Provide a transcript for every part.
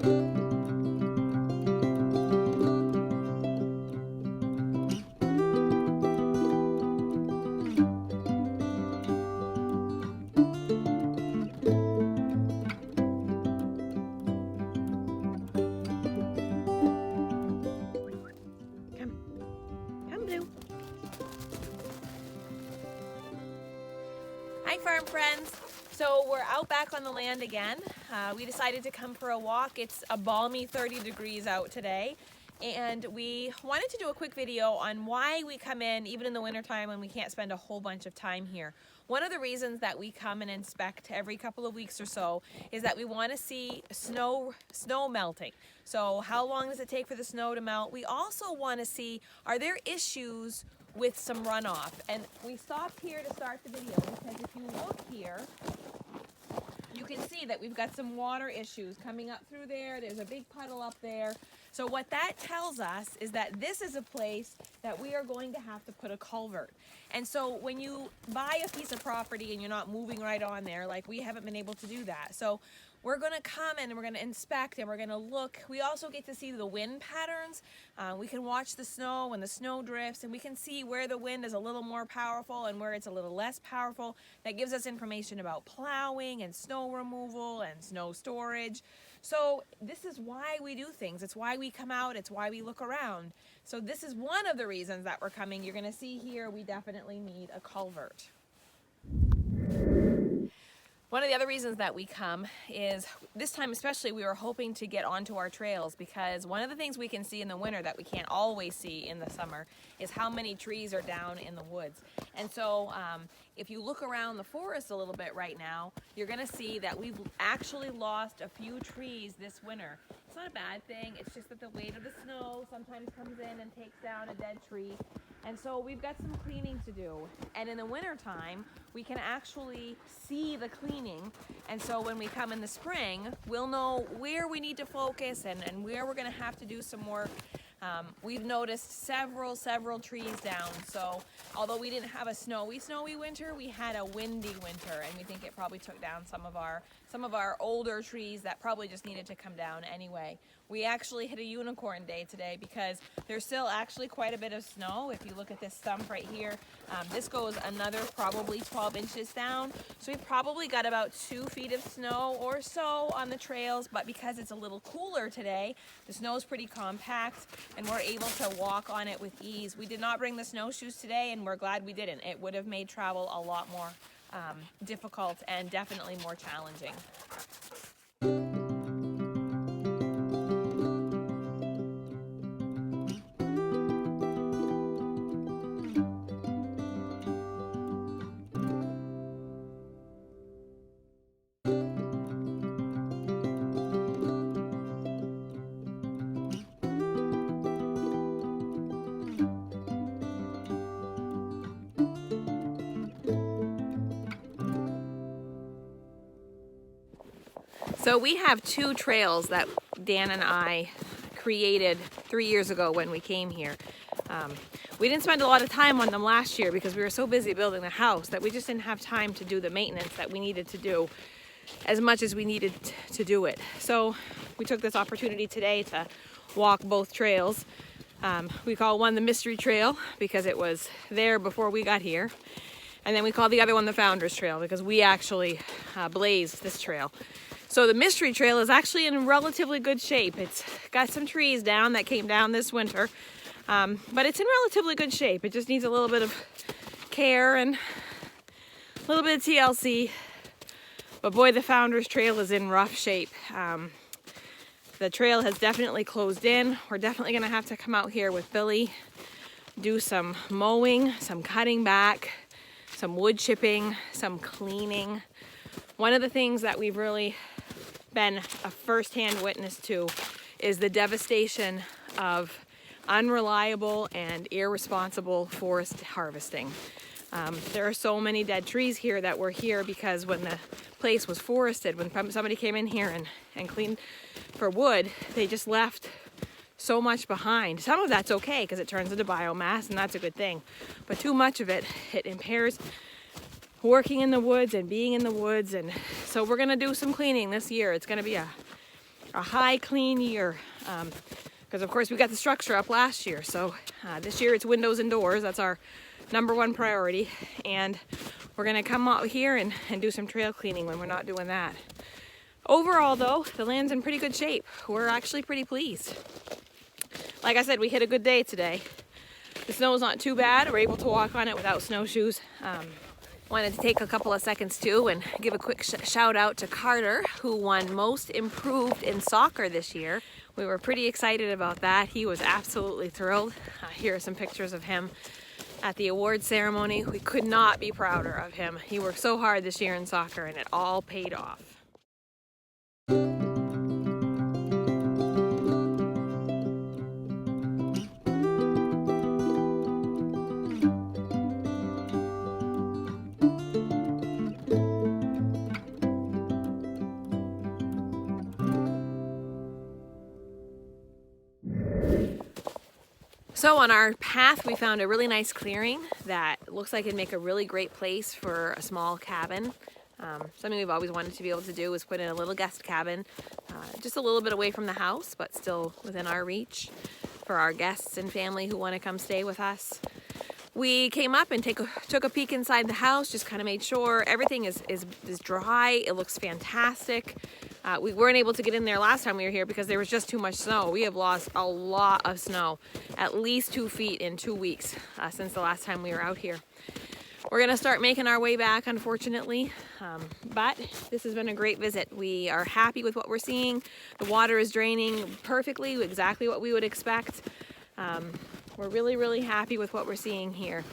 Hi farm friends! So we're out back on the land again. We decided to come for a walk. It's a balmy 30 degrees out today, and we wanted to do a quick video on why we come in even in the wintertime when we can't spend a whole bunch of time here. One of the reasons that we come and inspect every couple of weeks or so is that we want to see snow melting. So how long does it take for the snow to melt? We also want to see, are there issues with some runoff? And we stopped here to start the video because if you look here, you can see that we've got some water issues coming up through there. There's a big puddle up there. So what that tells us is that this is a place that we are going to have to put a culvert. And so when you buy a piece of property and you're not moving right on there, like we haven't been able to do that. So we're going to come and we're going to inspect and we're going to look. We also get to see the wind patterns. We can watch the snow and the snow drifts, and we can see where the wind is a little more powerful and where it's a little less powerful. That gives us information about plowing and snow removal and snow storage. So this is why we do things. It's why we come out. It's why we look around. So this is one of the reasons that we're coming. You're going to see here we definitely need a culvert. One of the other reasons that we come is, this time especially, we were hoping to get onto our trails, because one of the things we can see in the winter that we can't always see in the summer is how many trees are down in the woods. And so if you look around the forest a little bit right now, you're going to see that we've actually lost a few trees this winter. It's not a bad thing, it's just that the weight of the snow sometimes comes in and takes down a dead tree. And so we've got some cleaning to do. And in the wintertime, we can actually see the cleaning. And so when we come in the spring, we'll know where we need to focus and where we're going to have to do some work. We've noticed several trees down. So although we didn't have a snowy winter, we had a windy winter, and we think it probably took down some of our older trees that probably just needed to come down anyway. We actually hit a unicorn day today because there's still actually quite a bit of snow. If you look at this stump right here, this goes another probably 12 inches down. So we've probably got about 2 feet of snow or so on the trails, but because it's a little cooler today, the snow is pretty compact and we're able to walk on it with ease. We did not bring the snowshoes today, and we're glad we didn't. It would have made travel a lot more difficult and definitely more challenging. So we have 2 trails that Dan and I created 3 years ago when we came here. We didn't spend a lot of time on them last year because we were so busy building the house that we just didn't have time to do the maintenance that we needed to do as much as we needed to do it. So we took this opportunity today to walk both trails. We call one the Mystery Trail because it was there before we got here. And then we call the other one the Founders Trail because we actually blazed this trail. So the Mystery Trail is actually in relatively good shape. It's got some trees down that came down this winter, but it's in relatively good shape. It just needs a little bit of care and a little bit of TLC. But boy, the Founders Trail is in rough shape. The trail has definitely closed in. We're definitely gonna have to come out here with Billy, do some mowing, some cutting back, some wood chipping, some cleaning. One of the things that we've really been a first-hand witness to is the devastation of unreliable and irresponsible forest harvesting. There are so many dead trees here that were here because when the place was forested, when somebody came in here and cleaned for wood, they just left so much behind. Some of that's okay because it turns into biomass, and that's a good thing. But too much of it, it impairs working in the woods and being in the woods. And so we're gonna do some cleaning this year. It's gonna be a a high clean year. Because of course we got the structure up last year, so this year it's windows and doors. That's our #1 priority, and we're gonna come out here and do some trail cleaning when we're not doing that. Overall though, the land's in pretty good shape. We're actually pretty pleased. Like I said, we hit a good day today. The snow's not too bad. We're able to walk on it without snowshoes. Wanted to take a couple of seconds too and give a quick shout out to Carter, who won Most Improved in Soccer this year. We were pretty excited about that. He was absolutely thrilled. Here are some pictures of him at the award ceremony. We could not be prouder of him. He worked so hard this year in soccer and it all paid off. So on our path, we found a really nice clearing that looks like it'd make a really great place for a small cabin. Something we've always wanted to be able to do is put in a little guest cabin, just a little bit away from the house, but still within our reach for our guests and family who want to come stay with us. We came up and took a peek inside the house, just kind of made sure everything is dry. It looks fantastic. We weren't able to get in there last time we were here because there was just too much snow. We have lost a lot of snow, at least 2 feet in 2 weeks since the last time we were out here. We're gonna start making our way back, unfortunately, but this has been a great visit. We are happy with what we're seeing. The water is draining perfectly, exactly what we would expect. We're really, really happy with what we're seeing here.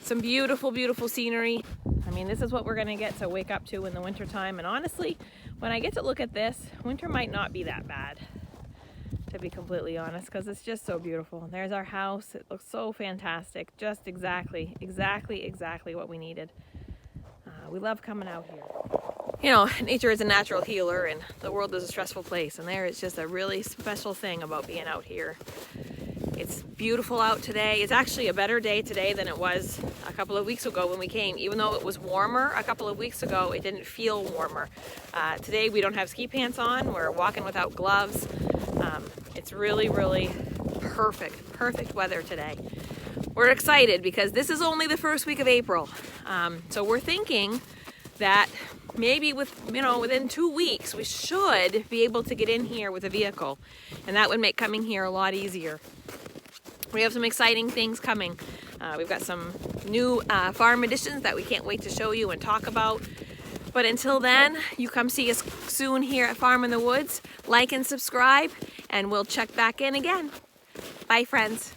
Some beautiful, beautiful scenery. I mean, this is what we're gonna get to wake up to in the winter time. And honestly, when I get to look at this, winter might not be that bad, to be completely honest, because it's just so beautiful. And there's our house. It looks so fantastic. Just exactly what we needed. We love coming out here. You know, nature is a natural healer and the world is a stressful place. And there is just a really special thing about being out here. It's beautiful out today. It's actually a better day today than it was a couple of weeks ago when we came. Even though it was warmer a couple of weeks ago, it didn't feel warmer. Today we don't have ski pants on. We're walking without gloves. It's really, really perfect weather today. We're excited because this is only the first week of April. So we're thinking that maybe within 2 weeks we should be able to get in here with a vehicle, and that would make coming here a lot easier. We have some exciting things coming. We've got some new farm additions that we can't wait to show you and talk about. But until then, you come see us soon here at Farm in the Woods. Like and subscribe, and we'll check back in again. Bye, friends.